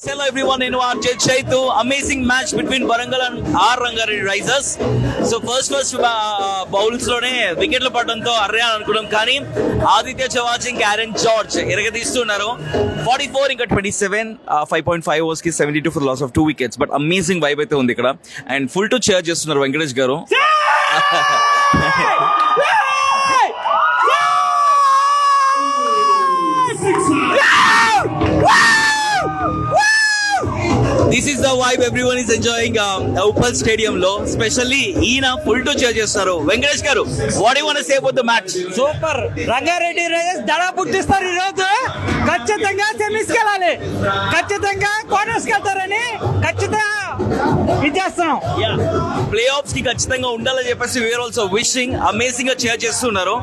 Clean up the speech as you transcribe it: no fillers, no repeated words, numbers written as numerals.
Hello everyone, in RJ Chaitu. Amazing match between Warangal and R Rangareddy Risers. So first bowls lone wicket lo padanto arre anukunnam kani Aditya Chawaj and Karen George iragadistunaru 44 ఇంకా 27 5.5 overs కి 72 for the loss of 2 wickets. But amazing vibe అయితే ఉంది ఇక్కడ and full to cheer చేస్తున్నారు వెంకటేష్ గారు. This is the vibe everyone is enjoying Uppal Stadium lo, especially ఈయన full to cheer చేస్తారు. వెంకటేష్ గారు, what do you want to say about the match? Super. Rangareddy Risers దడ పుట్టిస్తారు ఈ రోజు. ఖచ్చితంగా సెమీస్ కి వెళ్ళాలి, ఖచ్చితంగా క్వార్టర్స్ కి వెళ్తారని ఖచ్చితంగా ఇచ్చేస్తున్నాం. ప్లే ఆఫ్స్ కి ఖచ్చితంగా ఉండాలని చెప్పేసి we are also wishing. Amazing గా cheer చేస్తున్నారు.